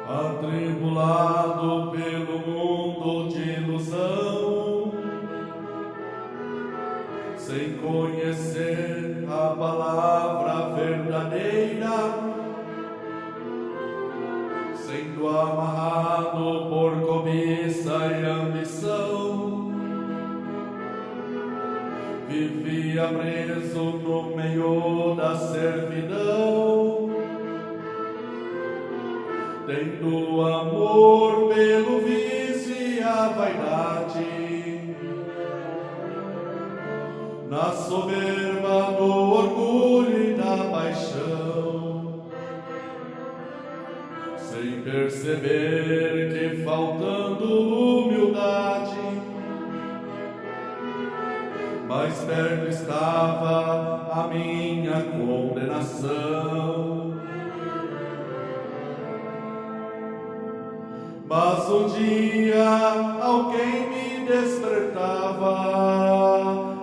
Atribulado pelo mundo de ilusão, sem conhecer a palavra verdadeira, sendo amarrado por cobiça e ambição, vivia preso no meio da servidão, tendo amor pelo vício e a vaidade, na soberba do orgulho e da paixão, sem perceber que faltando humildade, mais perto estava a minha condenação. Mas um dia alguém me despertava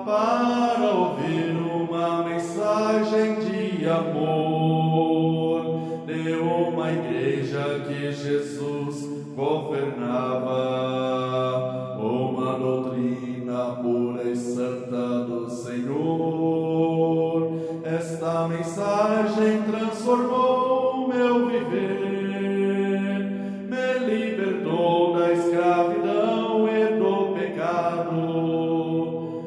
para ouvir uma mensagem de amor de uma igreja que Jesus governava, uma doutrina pura e santa do Senhor. Esta mensagem transformou meu viver, libertou da escravidão e do pecado,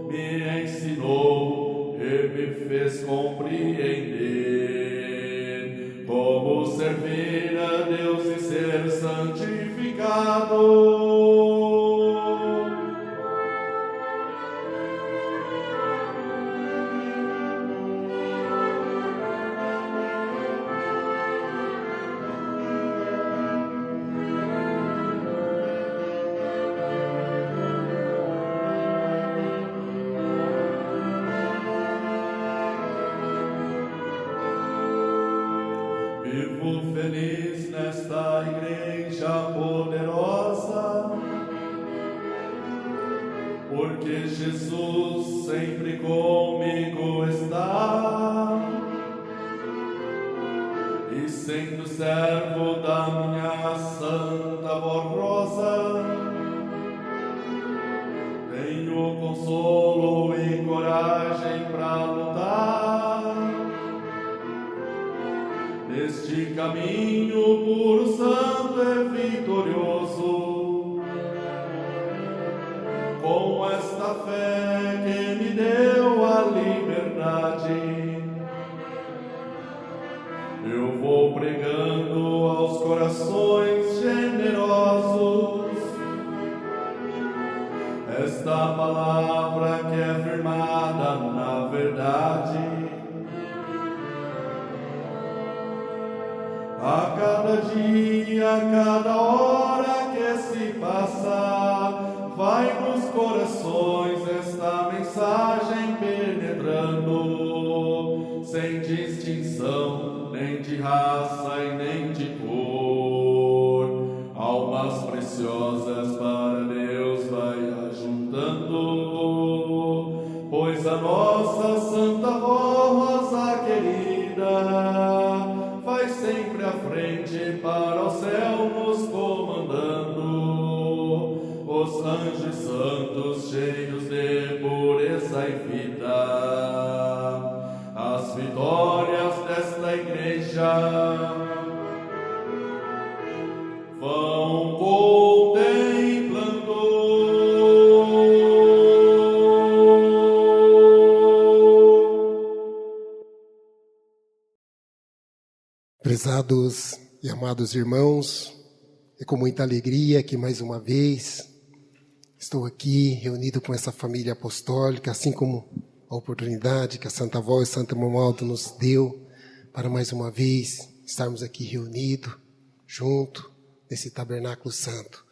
me ensinou e me fez compreender como servir a Deus e ser santificado. Vivo feliz nesta igreja poderosa, porque Jesus sempre comigo está, e sendo servo da minha santa voz rosa, tenho consolo e coragem para lutar neste caminho puro, santo e vitorioso, com esta fé que me deu a liberdade. Eu vou pregando aos corações generosos esta palavra que é firmada na verdade. A cada dia, a cada hora que se passa, vai nos corações esta mensagem penetrando, sem distinção, nem de raça e nem de cor. Almas preciosas para Deus vai ajuntando, pois a nossa Santa Rosa querida vai sempre à frente para o céu nos comandando. Os anjos santos cheios de pureza e vida, as vitórias desta igreja Prezados e amados irmãos, é com muita alegria que mais uma vez estou aqui reunido com essa família apostólica, assim como a oportunidade que a Santa Avó e Santo Irmão Aldo nos deu para mais uma vez estarmos aqui reunidos, junto nesse tabernáculo santo.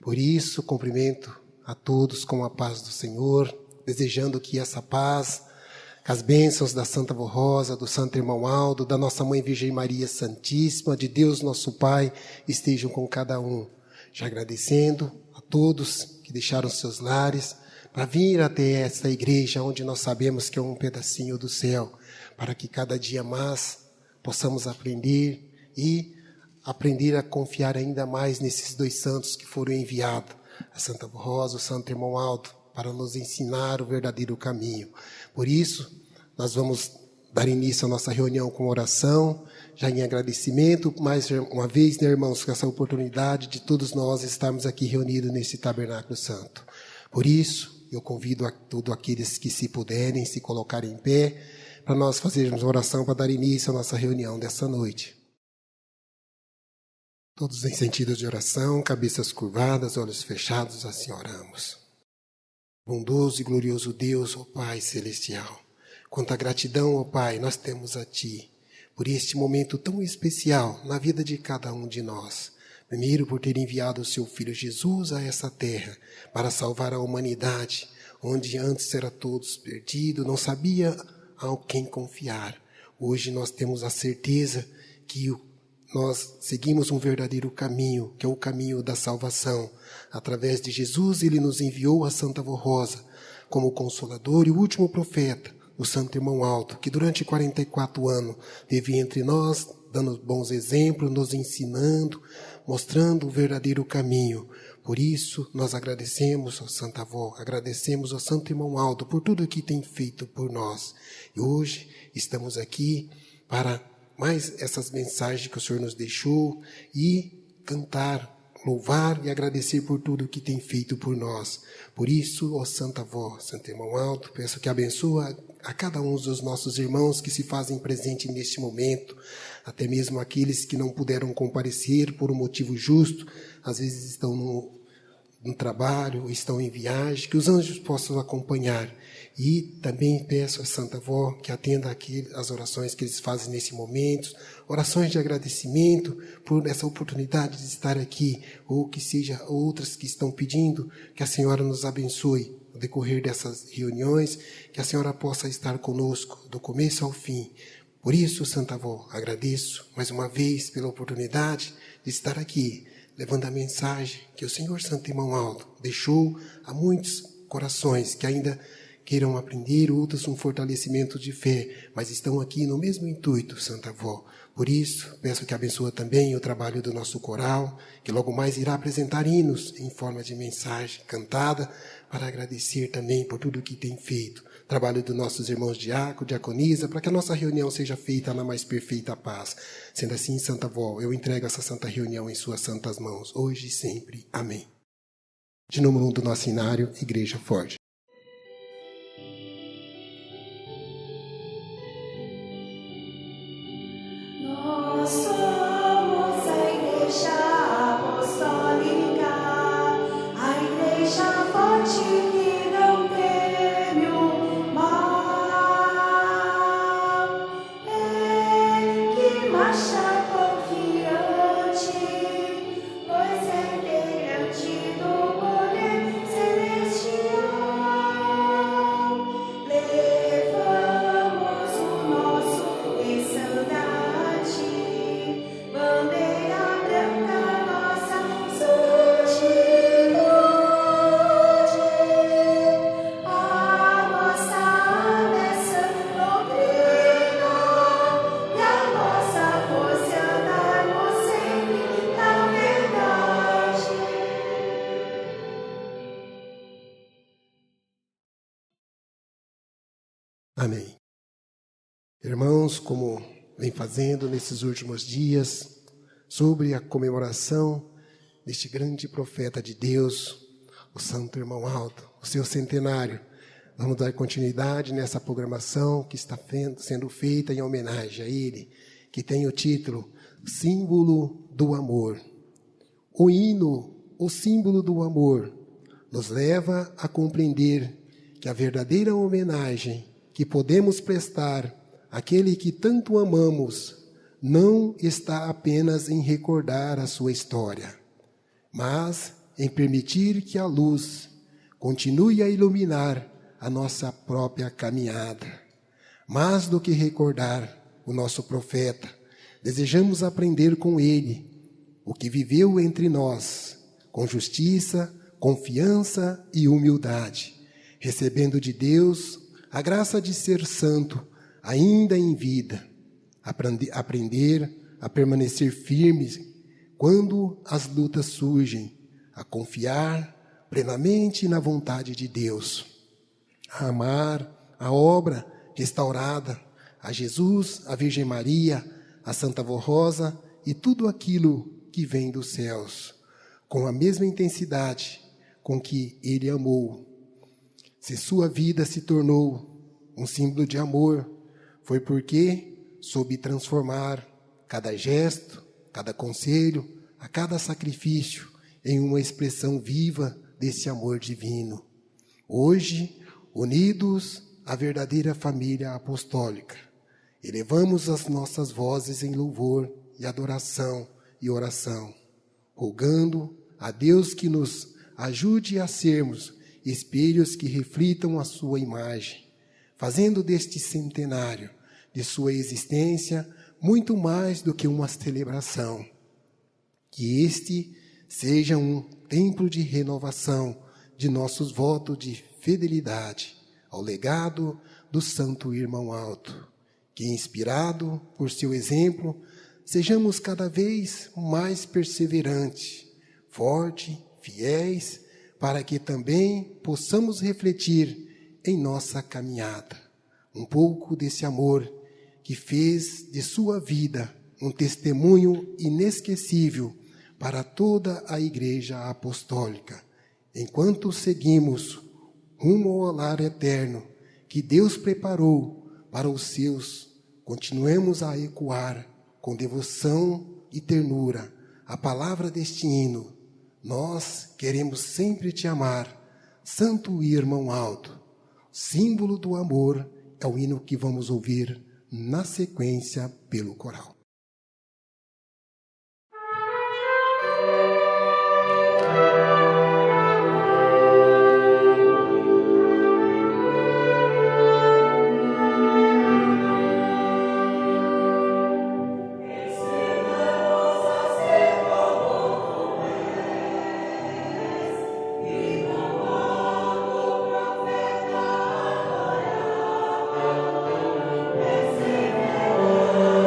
Por isso, cumprimento a todos com a paz do Senhor, desejando que essa paz, as bênçãos da Santa Avó Rosa, do Santo Irmão Aldo, da nossa Mãe Virgem Maria Santíssima, de Deus nosso Pai, estejam com cada um. Já agradecendo a todos que deixaram seus lares para vir até esta igreja, onde nós sabemos que é um pedacinho do céu, para que cada dia mais possamos aprender a confiar ainda mais nesses dois santos que foram enviados, a Santa Avó Rosa, o Santo Irmão Aldo, para nos ensinar o verdadeiro caminho. Por isso, nós vamos dar início à nossa reunião com oração, já em agradecimento, mais uma vez, né, irmãos, com essa oportunidade de todos nós estarmos aqui reunidos nesse tabernáculo santo. Por isso, eu convido a todos aqueles que, se puderem, se colocarem em pé, para nós fazermos oração para dar início à nossa reunião dessa noite. Todos em sentido de oração, cabeças curvadas, olhos fechados, assim oramos. Bondoso e glorioso Deus, ó Pai Celestial, quanta gratidão, ó Pai, nós temos a Ti, por este momento tão especial na vida de cada um de nós. Primeiro, por ter enviado o Seu Filho Jesus a essa terra, para salvar a humanidade, onde antes era todos perdidos, não sabia a quem confiar. Hoje nós temos a certeza que nós seguimos um verdadeiro caminho, que é o caminho da salvação. Através de Jesus, Ele nos enviou a Santa Avó Rosa como consolador e o último profeta, o Santo Irmão Aldo, que durante 44 anos vive entre nós, dando bons exemplos, nos ensinando, mostrando o verdadeiro caminho. Por isso, nós agradecemos ao Santa Avó, agradecemos ao Santo Irmão Aldo por tudo que tem feito por nós. E hoje estamos aqui para mais essas mensagens que o Senhor nos deixou e cantar, louvar e agradecer por tudo que tem feito por nós. Por isso, ó Santa Avó, Santo Irmão Aldo, peço que abençoe a cada um dos nossos irmãos que se fazem presente neste momento, até mesmo aqueles que não puderam comparecer por um motivo justo, às vezes estão no trabalho, estão em viagem, que os anjos possam acompanhar. E também peço a Santa Avó que atenda aqui as orações que eles fazem nesse momento, orações de agradecimento por essa oportunidade de estar aqui, ou que seja outras que estão pedindo, que a Senhora nos abençoe no decorrer dessas reuniões, que a Senhora possa estar conosco do começo ao fim. Por isso, Santa Avó, agradeço mais uma vez pela oportunidade de estar aqui, levando a mensagem que o Senhor Santo Irmão Aldo deixou a muitos corações que ainda queiram aprender, outros um fortalecimento de fé, mas estão aqui no mesmo intuito, Santa Avó. Por isso, peço que abençoe também o trabalho do nosso coral, que logo mais irá apresentar hinos em forma de mensagem cantada, para agradecer também por tudo que tem feito. Trabalho dos nossos irmãos diácono, diaconisa, para que a nossa reunião seja feita na mais perfeita paz. Sendo assim, Santa Avó, eu entrego essa santa reunião em suas santas mãos, hoje e sempre. Amém. De número 1 do nosso inário, Igreja Forte. Nós somos a Igreja Apostólica, a Igreja forte que não teme o mal, que marcha confiante, pois é integrante do poder celestial. Levamos o nosso estandarte, bandeira branca, nossa santidade, a nossa dessa doutrina e a nossa força andarmos sempre na verdade. Amém. Irmãos, como vem fazendo nesses últimos dias, sobre a comemoração deste grande profeta de Deus, o Santo Irmão Aldo, o seu centenário, vamos dar continuidade nessa programação que está sendo feita em homenagem a ele, que tem o título símbolo do amor. O hino, o símbolo do amor, nos leva a compreender que a verdadeira homenagem que podemos prestar àquele que tanto amamos não está apenas em recordar a sua história, mas em permitir que a luz continue a iluminar a nossa própria caminhada. Mais do que recordar o nosso profeta, desejamos aprender com ele o que viveu entre nós, com justiça, confiança e humildade, recebendo de Deus a graça de ser santo, ainda em vida, aprender a permanecer firmes quando as lutas surgem, a confiar plenamente na vontade de Deus, a amar a obra restaurada, a Jesus, a Virgem Maria, a Santa Vó Rosa e tudo aquilo que vem dos céus, com a mesma intensidade com que ele amou. Se sua vida se tornou um símbolo de amor, foi porque soube transformar cada gesto, cada conselho, a cada sacrifício em uma expressão viva desse amor divino. Hoje, unidos à verdadeira família apostólica, elevamos as nossas vozes em louvor e adoração e oração, rogando a Deus que nos ajude a sermos espelhos que reflitam a sua imagem, fazendo deste centenário de sua existência muito mais do que uma celebração. Que este seja um templo de renovação de nossos votos de fidelidade ao legado do Santo Irmão Alto. Que, inspirado por seu exemplo, sejamos cada vez mais perseverantes, fortes, fiéis, para que também possamos refletir em nossa caminhada um pouco desse amor que fez de sua vida um testemunho inesquecível para toda a Igreja Apostólica, enquanto seguimos rumo ao lar eterno que Deus preparou para os seus. Continuemos a ecoar com devoção e ternura a palavra deste hino. Nós queremos sempre te amar, Santo Irmão Alto. Símbolo do amor é o hino que vamos ouvir na sequência pelo coral.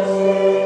Recebemos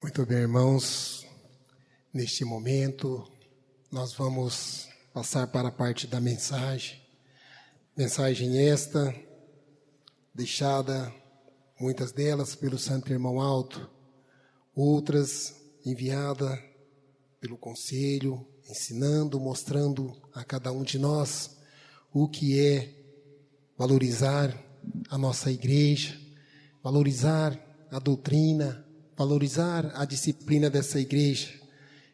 Muito bem, irmãos. Neste momento, nós vamos passar para a parte da mensagem. Mensagem esta, deixada, muitas delas, pelo Santo Irmão Alto, outras enviada pelo Conselho, ensinando, mostrando a cada um de nós o que é valorizar a nossa igreja, valorizar a doutrina, valorizar a disciplina dessa igreja,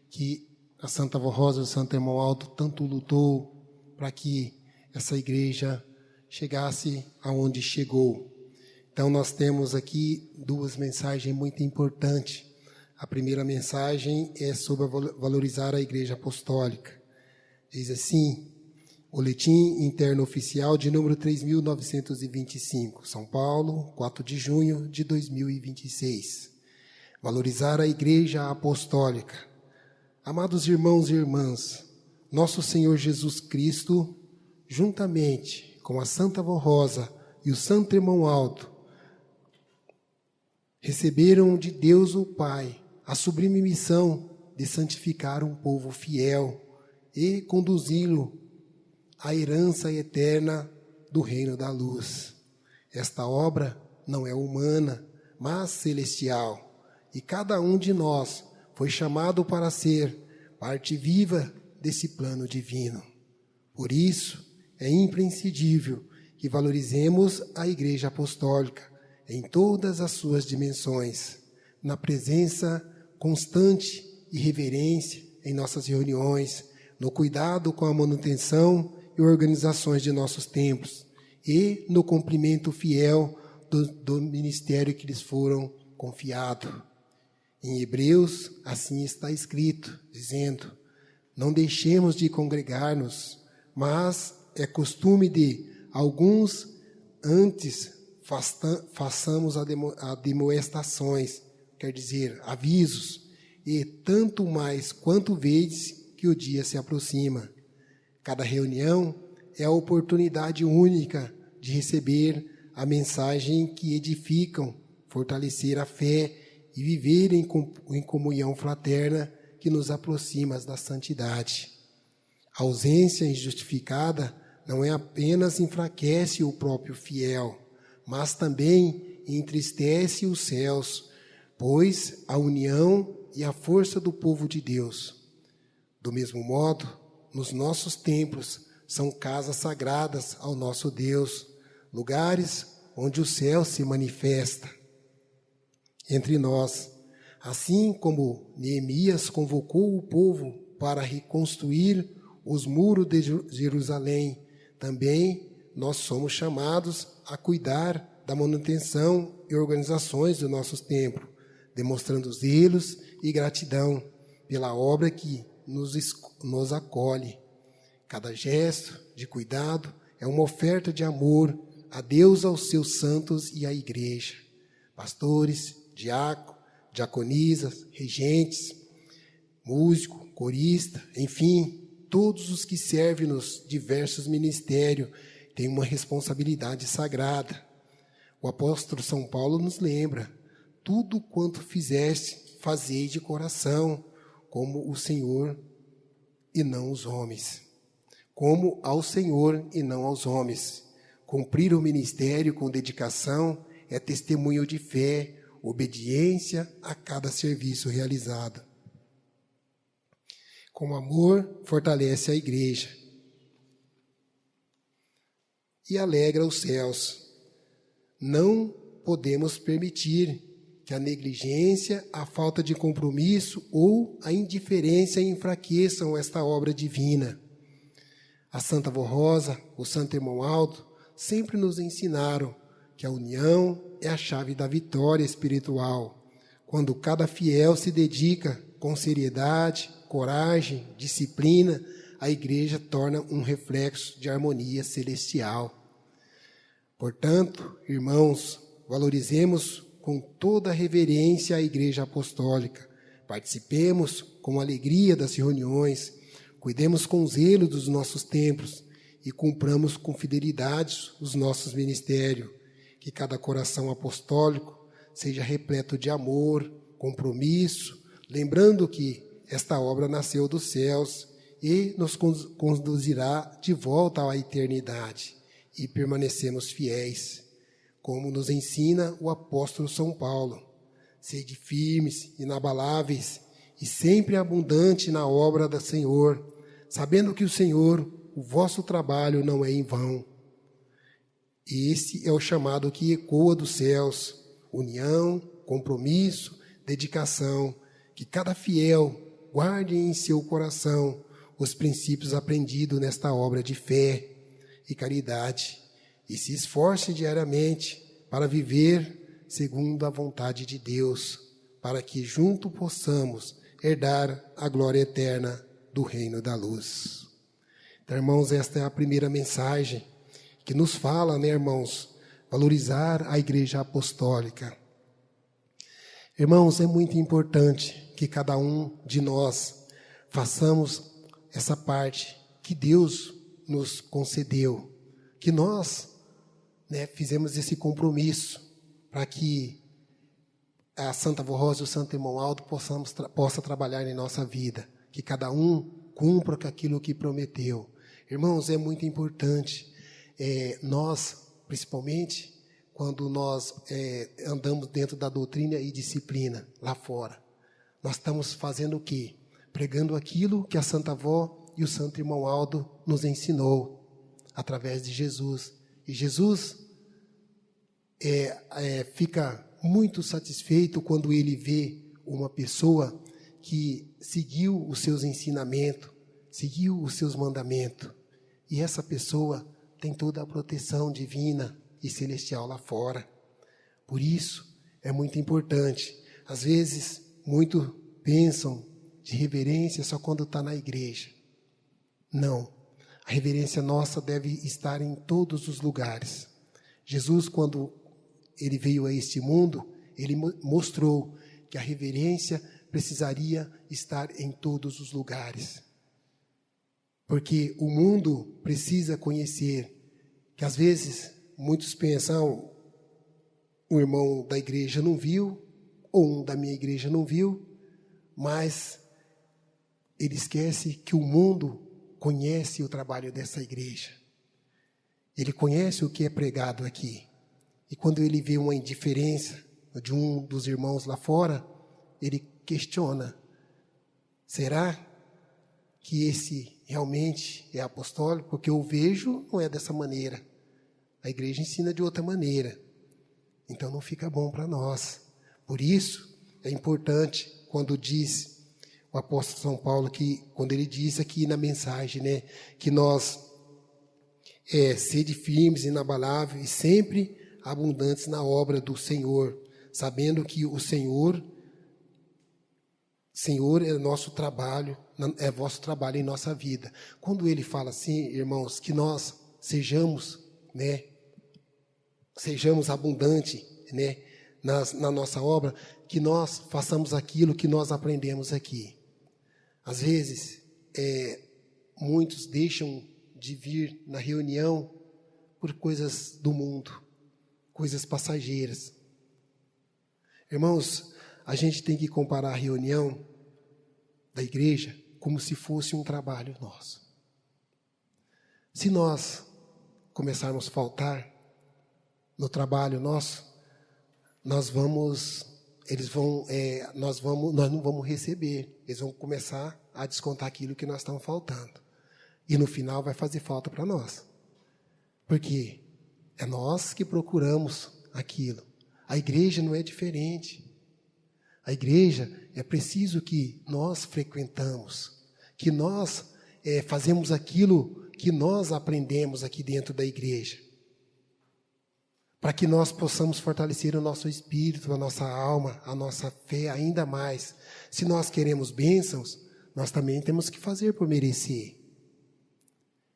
que a Santa Avó Rosa e o Santo Irmão Alto tanto lutou para que essa igreja chegasse aonde chegou. Então nós temos aqui duas mensagens muito importantes. A primeira mensagem é sobre valorizar a Igreja Apostólica. Diz assim, Boletim Interno Oficial de número 3.925, São Paulo, 4 de junho de 2026. Valorizar a Igreja Apostólica. Amados irmãos e irmãs, nosso Senhor Jesus Cristo, juntamente com a Santa Avó Rosa e o Santo Irmão Alto, receberam de Deus o Pai a sublime missão de santificar um povo fiel e conduzi-lo à herança eterna do reino da luz. Esta obra não é humana, mas celestial, e cada um de nós foi chamado para ser parte viva desse plano divino. Por isso, é imprescindível que valorizemos a Igreja Apostólica em todas as suas dimensões, na presença constante e reverência em nossas reuniões, no cuidado com a manutenção e organizações de nossos templos e no cumprimento fiel do ministério que lhes foram confiado. Em Hebreus, assim está escrito, dizendo, não deixemos de congregar-nos, mas é costume de alguns antes façamos admoestações, quer dizer, avisos, e tanto mais quanto vedes que o dia se aproxima. Cada reunião é a oportunidade única de receber a mensagem que edificam, fortalecer a fé e viver em comunhão fraterna que nos aproxima da santidade. A ausência injustificada não é apenas enfraquece o próprio fiel, mas também entristece os céus, pois a união e a força do povo de Deus. Do mesmo modo, nos nossos templos são casas sagradas ao nosso Deus, lugares onde o céu se manifesta entre nós. Assim como Neemias convocou o povo para reconstruir os muros de Jerusalém, também nós somos chamados a cuidar da manutenção e organizações dos nossos templos, demonstrando zelos e gratidão pela obra que nos acolhe. Cada gesto de cuidado é uma oferta de amor a Deus, aos seus santos e à igreja. Pastores, diáconos, diaconisas, regentes, músico, corista, enfim, todos os que servem nos diversos ministérios têm uma responsabilidade sagrada. O apóstolo São Paulo nos lembra, tudo quanto fizeste, fazei de coração, como o Senhor e não os homens. Como ao Senhor e não aos homens. Cumprir o ministério com dedicação é testemunho de fé, obediência a cada serviço realizado. Com amor, fortalece a igreja e alegra os céus. Não podemos permitir que a negligência, a falta de compromisso ou a indiferença enfraqueçam esta obra divina. A Santa Avó Rosa, o Santo Irmão Alto, sempre nos ensinaram que a união é a chave da vitória espiritual. Quando cada fiel se dedica com seriedade, coragem, disciplina, a igreja torna um reflexo de harmonia celestial. Portanto, irmãos, valorizemos com toda reverência a Igreja Apostólica. Participemos com alegria das reuniões, cuidemos com zelo dos nossos templos e cumpramos com fidelidade os nossos ministérios. Que cada coração apostólico seja repleto de amor, compromisso, lembrando que esta obra nasceu dos céus e nos conduzirá de volta à eternidade, e permanecemos fiéis, como nos ensina o apóstolo São Paulo. Sede firmes, inabaláveis e sempre abundante na obra do Senhor, sabendo que o Senhor, o vosso trabalho não é em vão. E esse é o chamado que ecoa dos céus: união, compromisso, dedicação, que cada fiel guarde em seu coração os princípios aprendidos nesta obra de fé e caridade, e se esforce diariamente para viver segundo a vontade de Deus, para que junto possamos herdar a glória eterna do reino da luz. Então, irmãos, esta é a primeira mensagem que nos fala, né, irmãos, valorizar a Igreja Apostólica. Irmãos, é muito importante que cada um de nós façamos essa parte que Deus nos concedeu, que nós, né, fizemos esse compromisso para que a Santa Avó Rosa e o Santo Irmão Aldo possa trabalhar em nossa vida, que cada um cumpra com aquilo que prometeu. Irmãos, é muito importante, nós, principalmente, quando nós andamos dentro da doutrina e disciplina lá fora, nós estamos fazendo o quê? Pregando aquilo que a Santa Avó e o Santo Irmão Aldo nos ensinou, através de Jesus. E Jesus fica muito satisfeito quando ele vê uma pessoa que seguiu os seus ensinamentos, seguiu os seus mandamentos. E essa pessoa tem toda a proteção divina e celestial lá fora. Por isso, é muito importante. Às vezes, muitos pensam de reverência só quando está na igreja. Não. A reverência nossa deve estar em todos os lugares. Jesus, quando ele veio a este mundo, ele mostrou que a reverência precisaria estar em todos os lugares. Porque o mundo precisa conhecer que, às vezes, muitos pensam, o irmão da igreja não viu, ou um da minha igreja não viu, mas ele esquece que o mundo conhece o trabalho dessa igreja. Ele conhece o que é pregado aqui. E quando ele vê uma indiferença de um dos irmãos lá fora, ele questiona: será que esse realmente é apostólico? Porque eu vejo não é dessa maneira. A igreja ensina de outra maneira. Então não fica bom para nós. Por isso é importante quando diz o apóstolo São Paulo, que quando ele diz aqui na mensagem, né, que nós sede firmes, inabaláveis e sempre abundantes na obra do Senhor, sabendo que o Senhor é nosso trabalho, é vosso trabalho em nossa vida. Quando ele fala assim, irmãos, que nós sejamos abundantes, né, na nossa obra, que nós façamos aquilo que nós aprendemos aqui. Às vezes, muitos deixam de vir na reunião por coisas do mundo, coisas passageiras. Irmãos, a gente tem que comparar a reunião da igreja como se fosse um trabalho nosso. Se nós começarmos a faltar no trabalho nosso, nós não vamos receber. Eles vão começar a descontar aquilo que nós estamos faltando. E no final vai fazer falta para nós. Porque é nós que procuramos aquilo. A igreja não é diferente. A igreja é preciso que nós frequentamos, que nós fazemos aquilo que nós aprendemos aqui dentro da igreja, para que nós possamos fortalecer o nosso espírito, a nossa alma, a nossa fé ainda mais. Se nós queremos bênçãos, nós também temos que fazer por merecer.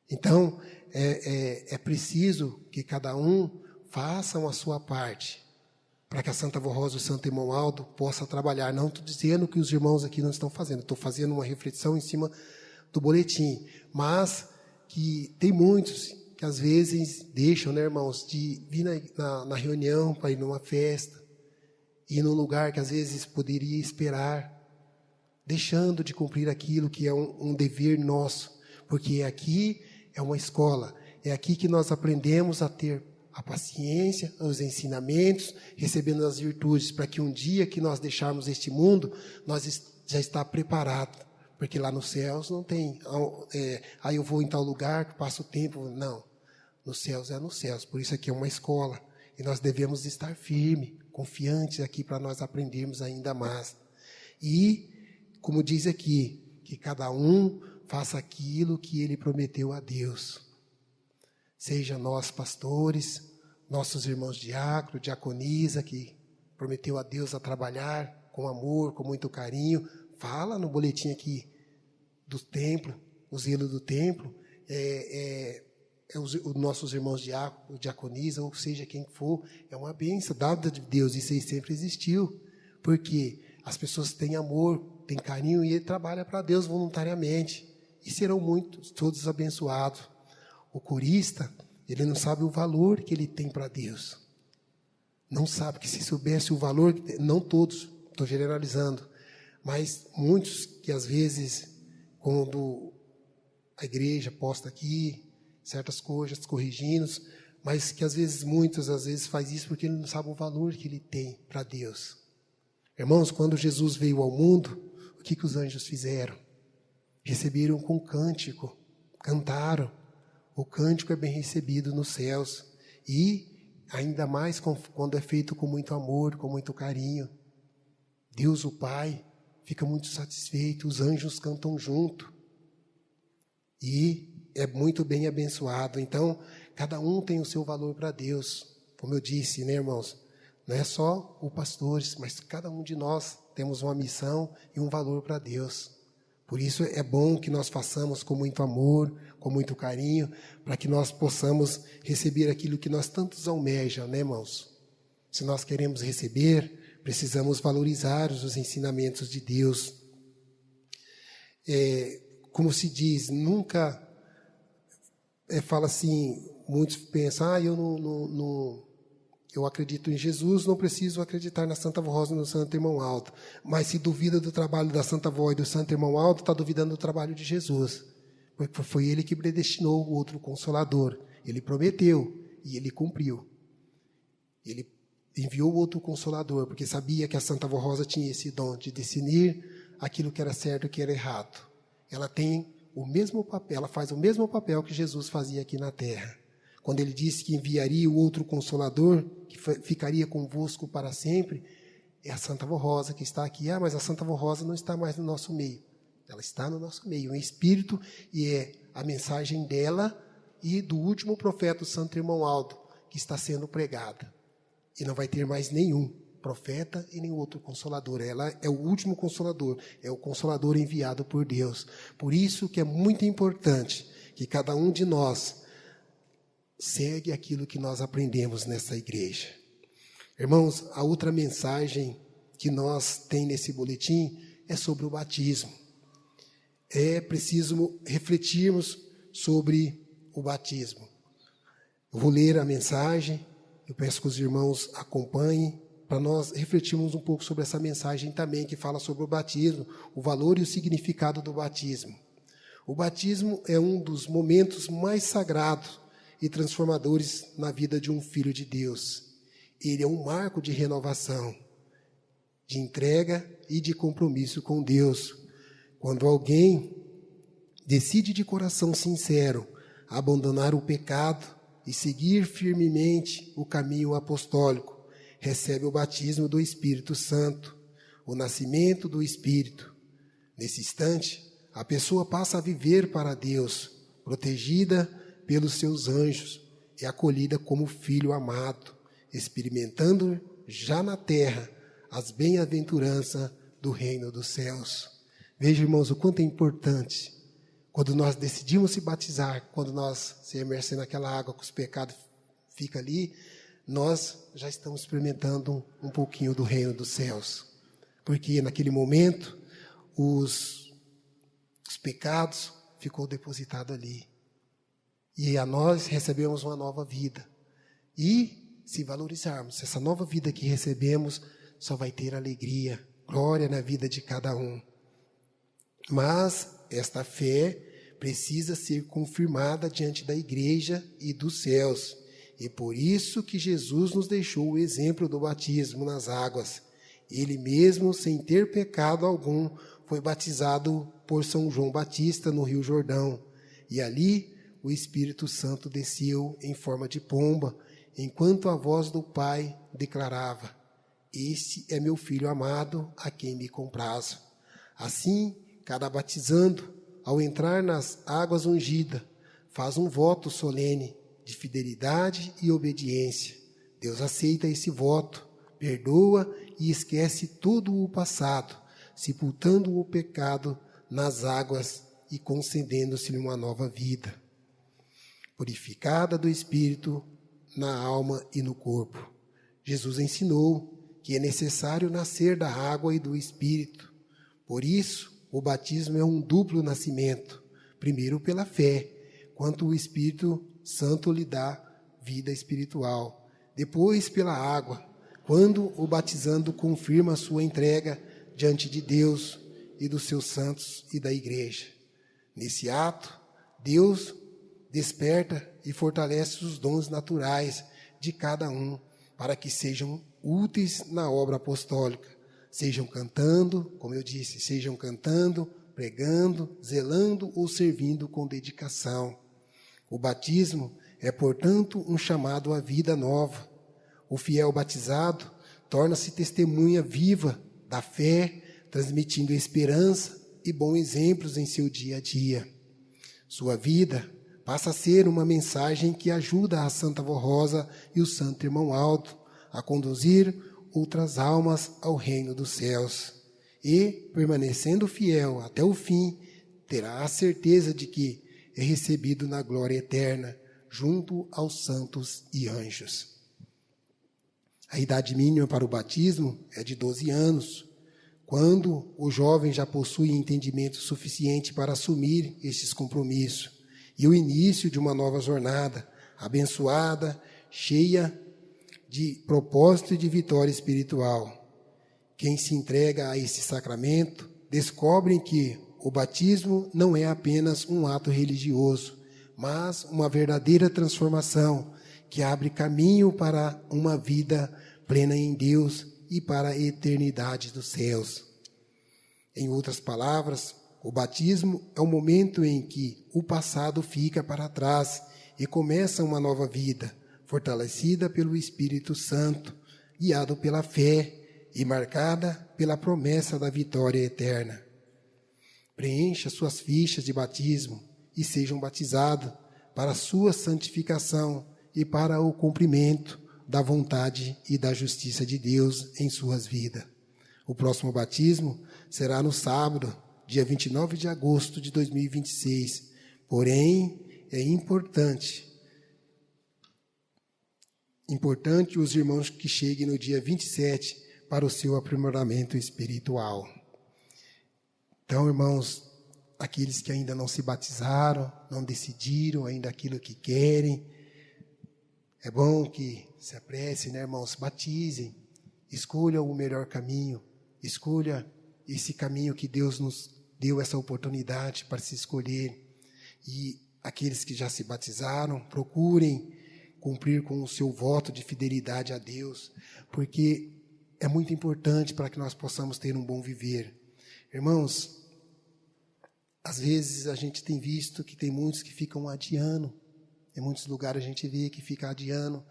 Então, é preciso que cada um faça a sua parte, para que a Santa Avó Rosa e o Santo Irmão Aldo possa trabalhar. Não estou dizendo que os irmãos aqui não estão fazendo, estou fazendo uma reflexão em cima do boletim, mas que tem muitos que às vezes deixam, né, irmãos, de vir na reunião para ir numa festa ir num lugar que às vezes poderia esperar, deixando de cumprir aquilo que é um dever nosso, porque aqui é uma escola, é aqui que nós aprendemos a ter a paciência, os ensinamentos, recebendo as virtudes, para que um dia que nós deixarmos este mundo, nós já está preparado, porque lá nos céus não tem, aí eu vou em tal lugar, passo o tempo, não, nos céus é nos céus, por isso aqui é uma escola, e nós devemos estar firmes, confiantes aqui para nós aprendermos ainda mais. E, como diz aqui, que cada um faça aquilo que ele prometeu a Deus. Seja nós pastores, nossos irmãos diácono, diaconisa, que prometeu a Deus a trabalhar com amor, com muito carinho. Fala no boletim aqui do templo, o zelo do templo, os nossos irmãos diácono, diaconisa, ou seja, quem for, é uma bênção dada de Deus, isso aí sempre existiu, porque as pessoas têm amor, têm carinho, e ele trabalha para Deus voluntariamente, e serão muitos, todos abençoados. O corista, ele não sabe o valor que ele tem para Deus, não sabe, que se soubesse o valor, não todos, estou generalizando, mas muitos que às vezes, quando a igreja posta aqui, certas coisas, corrigindo, mas que às vezes, muitas às vezes faz isso porque ele não sabe o valor que ele tem para Deus. Irmãos, quando Jesus veio ao mundo, o que os anjos fizeram? Receberam com cântico, cantaram. O cântico é bem recebido nos céus, e ainda mais quando é feito com muito amor, com muito carinho. Deus, o Pai, fica muito satisfeito, os anjos cantam junto, e é muito bem abençoado. Então, cada um tem o seu valor para Deus. Como eu disse, né, irmãos? Não é só os pastores, mas cada um de nós temos uma missão e um valor para Deus. Por isso é bom que nós façamos com muito amor, com muito carinho, para que nós possamos receber aquilo que nós tantos almejam, né, irmãos? Se nós queremos receber, precisamos valorizar os ensinamentos de Deus. Como se diz, nunca... fala assim, muitos pensam, eu acredito em Jesus, não preciso acreditar na Santa Voz e no Santo Irmão Alto. Mas se duvida do trabalho da Santa Voz e do Santo Irmão Alto, está duvidando do trabalho de Jesus. Porque foi ele que predestinou o outro Consolador. Ele prometeu e ele cumpriu. Ele enviou o outro Consolador, porque sabia que a Santa Voz Rosa tinha esse dom de discernir aquilo que era certo e o que era errado. Ela tem o mesmo papel, ela faz o mesmo papel que Jesus fazia aqui na terra. Quando ele disse que enviaria o outro Consolador, que ficaria convosco para sempre, é a Santa Voz Rosa que está aqui. Mas a Santa Voz Rosa não está mais no nosso meio. Ela está no nosso meio, em espírito, e é a mensagem dela e do último profeta, o Santo Irmão Aldo, que está sendo pregada. E não vai ter mais nenhum profeta e nenhum outro Consolador. Ela é o último Consolador, é o Consolador enviado por Deus. Por isso que é muito importante que cada um de nós segue aquilo que nós aprendemos nessa igreja. Irmãos, a outra mensagem que nós temos nesse boletim é sobre o batismo. É preciso refletirmos sobre o batismo. Eu vou ler a mensagem, eu peço que os irmãos acompanhem, para nós refletirmos um pouco sobre essa mensagem também, que fala sobre o batismo, o valor e o significado do batismo. O batismo é um dos momentos mais sagrados e transformadores na vida de um filho de Deus. Ele é um marco de renovação, de entrega e de compromisso com Deus. Quando alguém decide de coração sincero abandonar o pecado e seguir firmemente o caminho apostólico, recebe o batismo do Espírito Santo, o nascimento do Espírito. Nesse instante, a pessoa passa a viver para Deus, protegida pelos seus anjos, é acolhida como filho amado, experimentando já na terra as bem-aventuranças do reino dos céus. Veja, irmãos, o quanto é importante, quando nós decidimos se batizar, quando nós se imergir naquela água que os pecados ficam ali, nós já estamos experimentando um pouquinho do reino dos céus. Porque naquele momento, os pecados ficou depositado ali. E a nós recebemos uma nova vida. E se valorizarmos essa nova vida que recebemos, só vai ter alegria, glória na vida de cada um. Mas esta fé precisa ser confirmada diante da igreja e dos céus. E por isso que Jesus nos deixou o exemplo do batismo nas águas. Ele mesmo, sem ter pecado algum, foi batizado por São João Batista no Rio Jordão. E ali o Espírito Santo desceu em forma de pomba, enquanto a voz do Pai declarava: Este é meu Filho amado, a quem me comprazo. Assim, cada batizando, ao entrar nas águas ungidas, faz um voto solene de fidelidade e obediência. Deus aceita esse voto, perdoa e esquece todo o passado, sepultando o pecado nas águas e concedendo-se-lhe uma nova vida, purificada do Espírito, na alma e no corpo. Jesus ensinou que é necessário nascer da água e do Espírito. Por isso, o batismo é um duplo nascimento, primeiro pela fé, quanto o Espírito Santo lhe dá vida espiritual. Depois pela água, quando o batizando confirma a sua entrega diante de Deus e dos seus santos e da igreja. Nesse ato, Deus desperta e fortalece os dons naturais de cada um, para que sejam úteis na obra apostólica. Sejam cantando, como eu disse, sejam cantando, pregando, zelando ou servindo com dedicação. O batismo é, portanto, um chamado à vida nova. O fiel batizado torna-se testemunha viva da fé, transmitindo esperança e bons exemplos em seu dia a dia. Sua vida passa a ser uma mensagem que ajuda a Santa Avó Rosa e o Santo Irmão Aldo a conduzir outras almas ao reino dos céus. E, permanecendo fiel até o fim, terá a certeza de que é recebido na glória eterna, junto aos santos e anjos. A idade mínima para o batismo é de 12 anos, quando o jovem já possui entendimento suficiente para assumir estes compromissos, e o início de uma nova jornada, abençoada, cheia de propósito e de vitória espiritual. Quem se entrega a esse sacramento descobre que o batismo não é apenas um ato religioso, mas uma verdadeira transformação que abre caminho para uma vida plena em Deus e para a eternidade dos céus. Em outras palavras, o batismo é o momento em que o passado fica para trás e começa uma nova vida, fortalecida pelo Espírito Santo, guiado pela fé e marcada pela promessa da vitória eterna. Preencha suas fichas de batismo e sejam batizados para a sua santificação e para o cumprimento da vontade e da justiça de Deus em suas vidas. O próximo batismo será no sábado, dia 29 de agosto de 2026. Porém, é importante os irmãos que cheguem no dia 27 para o seu aprimoramento espiritual. Então, irmãos, aqueles que ainda não se batizaram, não decidiram ainda aquilo que querem, é bom que se apressem, né, irmãos? Batizem, escolham o melhor caminho, escolha esse caminho que Deus nos deu essa oportunidade para se escolher. E aqueles que já se batizaram, procurem cumprir com o seu voto de fidelidade a Deus, porque é muito importante para que nós possamos ter um bom viver. Irmãos, às vezes a gente tem visto que tem muitos que ficam adiando. Em muitos lugares a gente vê que fica adiando.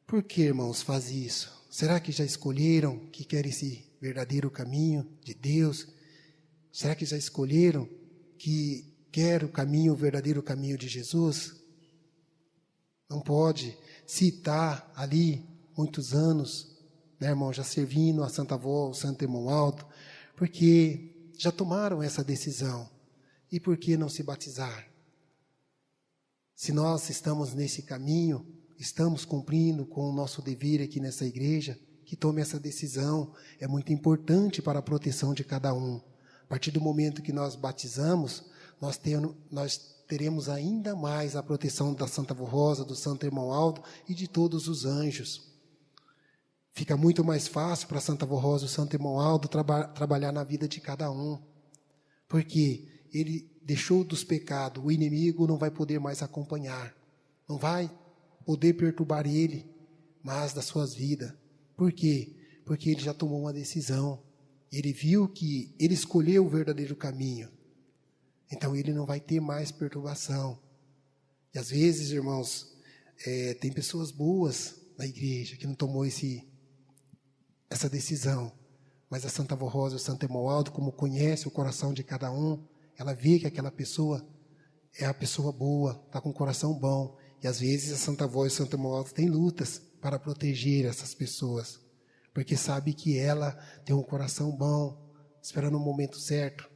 Por que, irmãos, faz isso? Será que já escolheram que querem esse verdadeiro caminho de Deus? Será que já escolheram que quer o verdadeiro caminho de Jesus? Não pode citar ali muitos anos, né, irmão, já servindo a Santa Avó, o Santo Irmão Aldo, porque já tomaram essa decisão. E por que não se batizar? Se nós estamos nesse caminho, estamos cumprindo com o nosso dever aqui nessa igreja, que tome essa decisão. É muito importante para a proteção de cada um. A partir do momento que nós batizamos, nós teremos ainda mais a proteção da Santa Avó Rosa, do Santo Irmão Aldo e de todos os anjos. Fica muito mais fácil para Santa Avó Rosa e o Santo Irmão Aldo trabalhar na vida de cada um. Porque ele deixou dos pecados, o inimigo não vai poder mais acompanhar. Não vai poder perturbar ele, mas das suas vidas. Por quê? Porque ele já tomou uma decisão. Ele viu que ele escolheu o verdadeiro caminho. Então ele não vai ter mais perturbação. E às vezes, irmãos, tem pessoas boas na igreja que não tomou essa decisão. Mas a Santa Avó Rosa e o Santo Irmão Aldo, como conhece o coração de cada um, ela vê que aquela pessoa é a pessoa boa, está com o coração bom. E às vezes a Santa Avó e o Santo Irmão Aldo têm lutas para proteger essas pessoas. Porque sabe que ela tem um coração bom, esperando o momento certo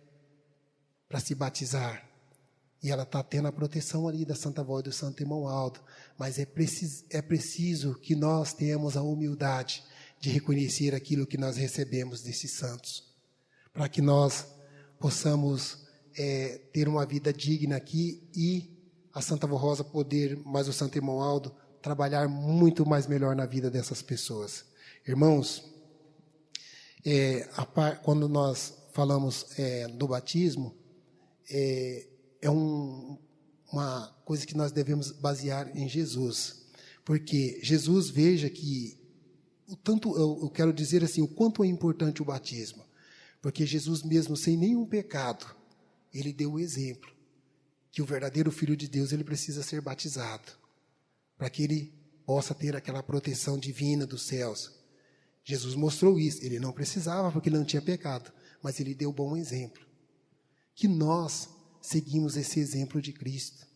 para se batizar. E ela está tendo a proteção ali da Santa Avó e do Santo Irmão Aldo. Mas é preciso que nós tenhamos a humildade de reconhecer aquilo que nós recebemos desses santos. Para que nós possamos ter uma vida digna aqui e a Santa Avó Rosa poder, mais o Santo Irmão Aldo, trabalhar muito mais melhor na vida dessas pessoas. Irmãos, quando nós falamos do batismo, é uma coisa que nós devemos basear em Jesus. Porque Jesus, veja que, eu quero dizer assim, o quanto é importante o batismo. Porque Jesus mesmo, sem nenhum pecado, ele deu o exemplo que o verdadeiro Filho de Deus, ele precisa ser batizado, para que ele possa ter aquela proteção divina dos céus. Jesus mostrou isso, ele não precisava, porque ele não tinha pecado, mas ele deu bom exemplo. Que nós seguimos esse exemplo de Cristo,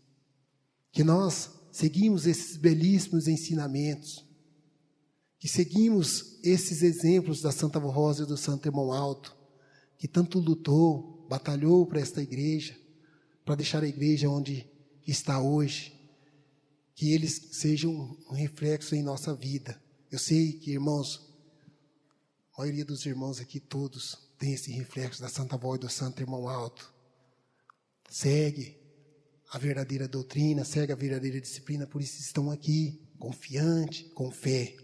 que nós seguimos esses belíssimos ensinamentos, que seguimos esses exemplos da Santa Avó Rosa e do Santo Irmão Aldo, que tanto lutou, batalhou para esta igreja, para deixar a igreja onde está hoje, que eles sejam um reflexo em nossa vida. Eu sei que, irmãos, a maioria dos irmãos aqui, todos, tem esse reflexo da Santa Avó e do Santo Irmão Aldo. Segue a verdadeira doutrina, segue a verdadeira disciplina, por isso estão aqui, confiante, com fé.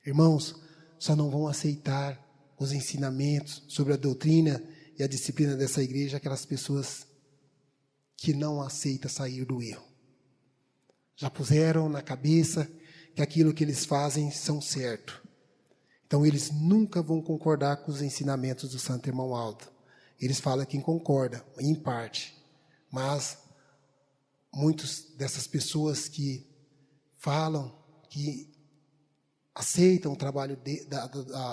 Irmãos, só não vão aceitar os ensinamentos sobre a doutrina e a disciplina dessa igreja aquelas pessoas que não aceitam sair do erro. Já puseram na cabeça que aquilo que eles fazem são certo. Então eles nunca vão concordar com os ensinamentos do Santo Irmão Aldo. Eles falam que concorda, em parte. Mas muitas dessas pessoas que falam, que aceitam o trabalho,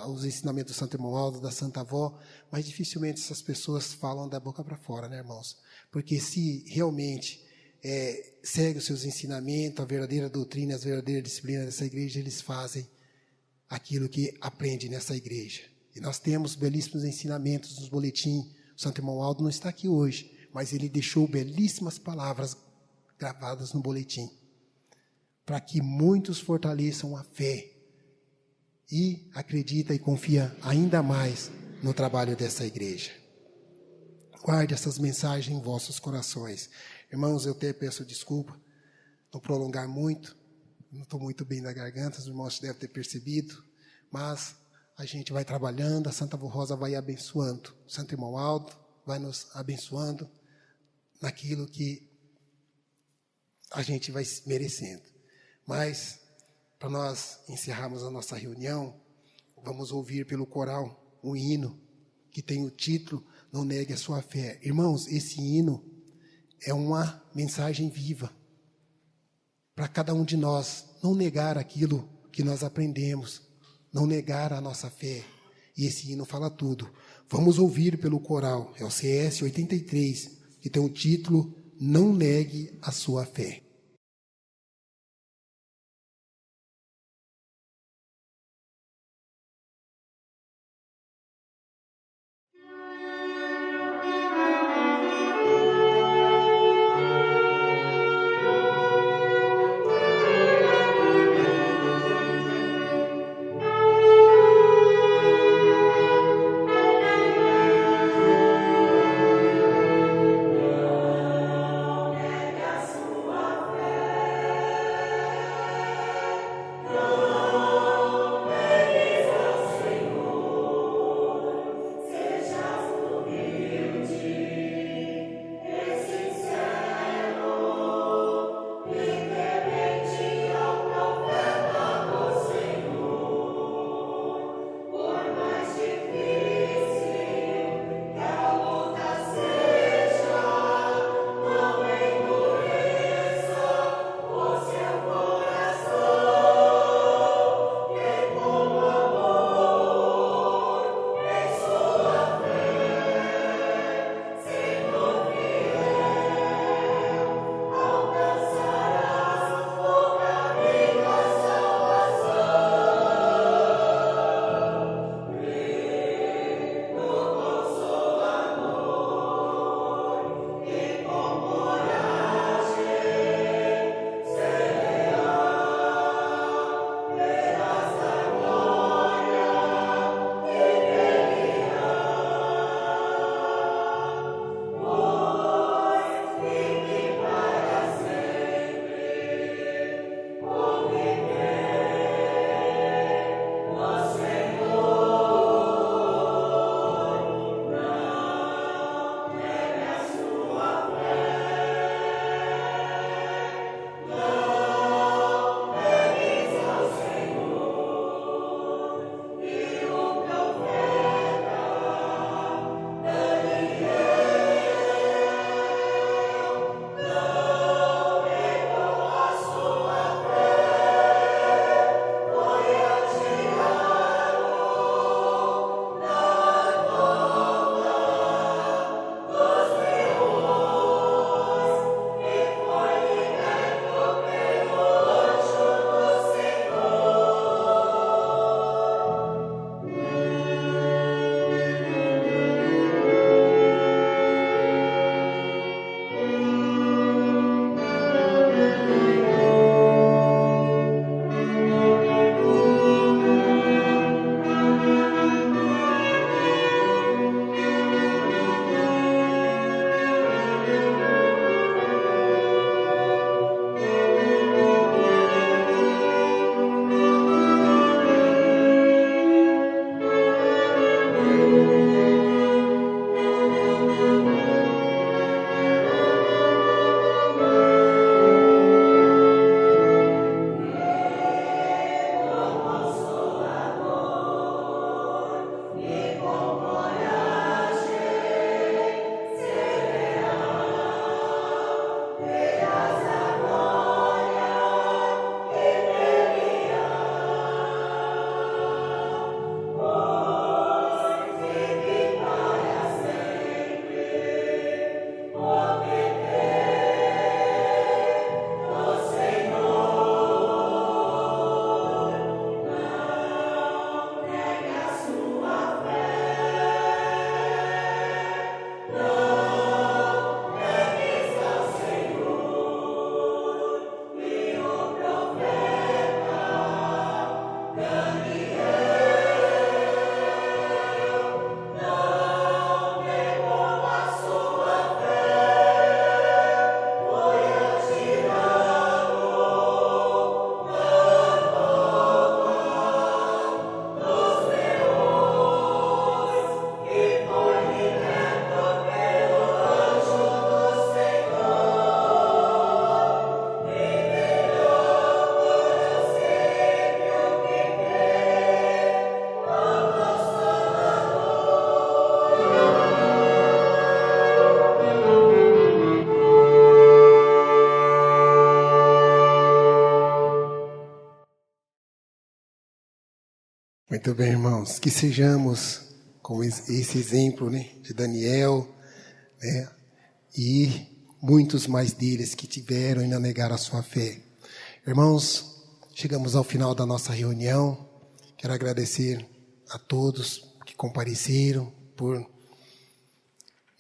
os ensinamentos do Santo Irmão Aldo, da Santa Avó, mas dificilmente essas pessoas falam da boca para fora, né, irmãos? Porque se realmente segue os seus ensinamentos, a verdadeira doutrina, a verdadeira disciplina dessa igreja, eles fazem aquilo que aprende nessa igreja. E nós temos belíssimos ensinamentos nos boletins. O Santo Irmão Aldo não está aqui hoje, mas ele deixou belíssimas palavras gravadas no boletim, para que muitos fortaleçam a fé e acredita e confia ainda mais no trabalho dessa igreja. Guarde essas mensagens em vossos corações. Irmãos, eu até peço desculpa, não prolongar muito, não estou muito bem na garganta, os irmãos devem ter percebido, mas a gente vai trabalhando, a Santa Avó Rosa vai abençoando, o Santo Irmão Aldo vai nos abençoando naquilo que a gente vai merecendo. Mas, para nós encerrarmos a nossa reunião, vamos ouvir pelo coral um hino que tem o título Não Negue a Sua Fé. Irmãos, esse hino é uma mensagem viva para cada um de nós, não negar aquilo que nós aprendemos, não negar a nossa fé. E esse hino fala tudo. Vamos ouvir pelo coral, é o CS 83, que tem o título Não Negue a Sua Fé. Negue a sua Muito bem, irmãos. Que sejamos como esse exemplo, né, de Daniel, né, e muitos mais deles que tiveram e não negaram a sua fé. Irmãos, chegamos ao final da nossa reunião. Quero agradecer a todos que compareceram por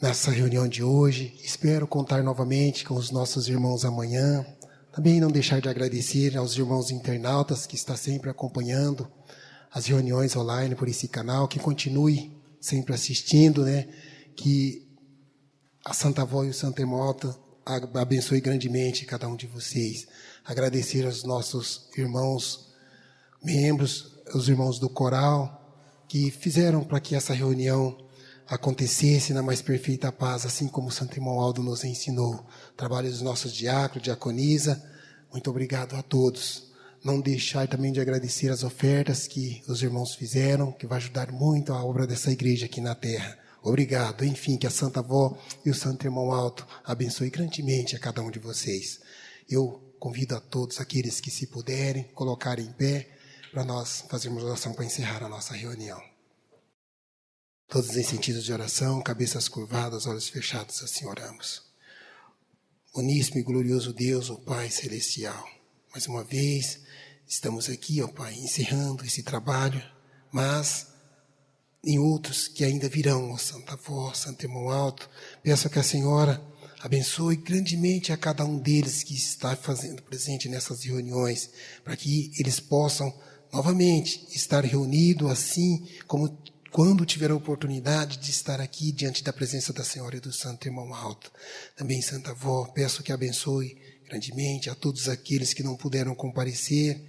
nessa reunião de hoje. Espero contar novamente com os nossos irmãos amanhã. Também não deixar de agradecer aos irmãos internautas que estão sempre acompanhando as reuniões online por esse canal, que continue sempre assistindo, né? Que a Santa Avó e o Santo Irmão Alto abençoe grandemente cada um de vocês. Agradecer aos nossos irmãos membros, os irmãos do coral, que fizeram para que essa reunião acontecesse na mais perfeita paz, assim como o Santo Irmão Aldo nos ensinou. Trabalho dos nossos diáconos, diaconisa. Muito obrigado a todos. Não deixar também de agradecer as ofertas que os irmãos fizeram, que vai ajudar muito a obra dessa igreja aqui na terra. Obrigado. Enfim, que a Santa Avó e o Santo Irmão Alto abençoe grandemente a cada um de vocês. Eu convido a todos aqueles que, se puderem, colocarem em pé para nós fazermos oração para encerrar a nossa reunião. Todos em sentido de oração, cabeças curvadas, olhos fechados, assim oramos. Boníssimo e glorioso Deus, ó Pai Celestial, mais uma vez estamos aqui, ó Pai, encerrando esse trabalho, mas em outros que ainda virão, ó Santa Avó, Santo Irmão Alto, peço que a Senhora abençoe grandemente a cada um deles que está fazendo presente nessas reuniões, para que eles possam novamente estar reunidos assim como quando tiver a oportunidade de estar aqui diante da presença da Senhora e do Santo Irmão Alto. Também, Santa Avó, peço que abençoe grandemente a todos aqueles que não puderam comparecer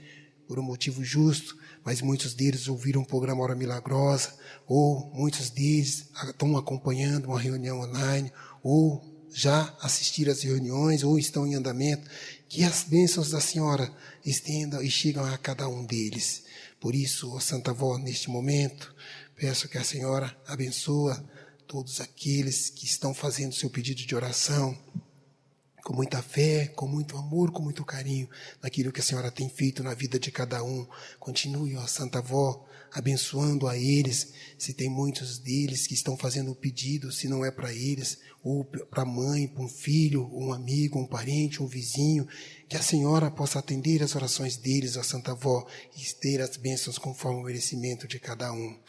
por um motivo justo, mas muitos deles ouviram o programa Hora Milagrosa, ou muitos deles estão acompanhando uma reunião online, ou já assistiram às reuniões, ou estão em andamento. Que as bênçãos da Senhora estendam e chegam a cada um deles. Por isso, ó Santa Avó, neste momento, peço que a Senhora abençoe todos aqueles que estão fazendo seu pedido de oração, com muita fé, com muito amor, com muito carinho, naquilo que a Senhora tem feito na vida de cada um. Continue, ó Santa Avó, abençoando a eles, se tem muitos deles que estão fazendo o pedido, se não é para eles, ou para a mãe, para um filho, um amigo, um parente, um vizinho, que a Senhora possa atender as orações deles, ó Santa Avó, e ter as bênçãos conforme o merecimento de cada um.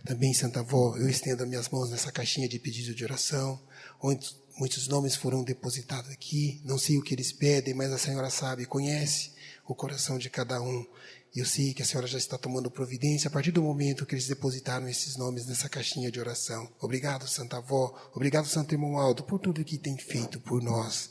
Também, Santa Avó, eu estendo as minhas mãos nessa caixinha de pedido de oração, onde muitos nomes foram depositados aqui, não sei o que eles pedem, mas a Senhora sabe, conhece o coração de cada um. Eu sei que a Senhora já está tomando providência a partir do momento que eles depositaram esses nomes nessa caixinha de oração. Obrigado, Santa Avó. Obrigado, Santo Irmão Aldo, por tudo que tem feito por nós.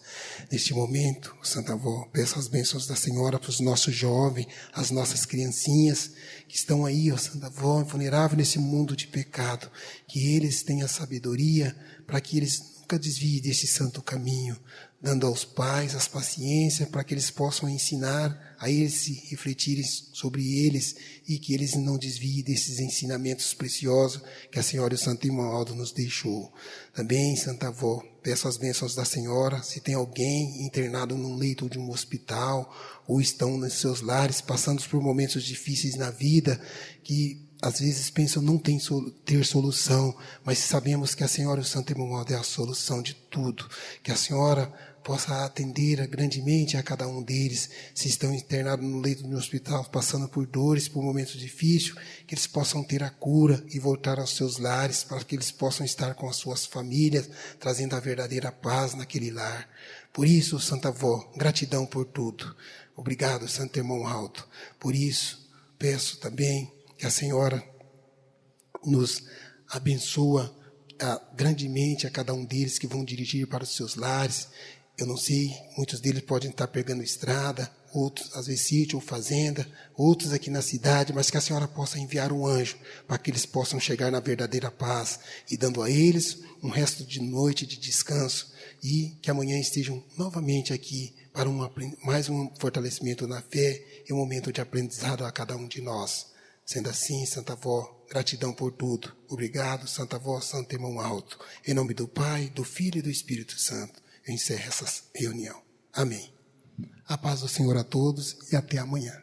Neste momento, Santa Avó, peço as bênçãos da Senhora para os nossos jovens, as nossas criancinhas que estão aí, ó Santa Avó, vulneráveis nesse mundo de pecado. Que eles tenham sabedoria para que eles nunca desviem desse santo caminho, dando aos pais as paciência para que eles possam ensinar a eles se refletirem sobre eles e que eles não desviem desses ensinamentos preciosos que a Senhora e o Santo Irmão Aldo nos deixou. Também, Santa Avó, peço as bênçãos da Senhora, se tem alguém internado num leito de um hospital ou estão nos seus lares passando por momentos difíceis na vida, que às vezes pensam não ter solução, mas sabemos que a Senhora e o Santo Irmão Aldo é a solução de tudo. Que a Senhora possa atender grandemente a cada um deles, se estão internados no leito do hospital, passando por dores, por momentos difíceis, que eles possam ter a cura e voltar aos seus lares, para que eles possam estar com as suas famílias, trazendo a verdadeira paz naquele lar. Por isso, Santa Avó, gratidão por tudo. Obrigado, Santo Irmão Aldo. Por isso, peço também que a Senhora nos abençoa grandemente a cada um deles que vão dirigir para os seus lares. Eu não sei, muitos deles podem estar pegando estrada, outros às vezes sítio ou fazenda, outros aqui na cidade, mas que a Senhora possa enviar um anjo para que eles possam chegar na verdadeira paz e dando a eles um resto de noite de descanso e que amanhã estejam novamente aqui para mais um fortalecimento na fé e um momento de aprendizado a cada um de nós. Sendo assim, Santa Avó, gratidão por tudo. Obrigado, Santa Avó, Santo Irmão Alto. Em nome do Pai, do Filho e do Espírito Santo, eu encerro essa reunião. Amém. A paz do Senhor a todos e até amanhã.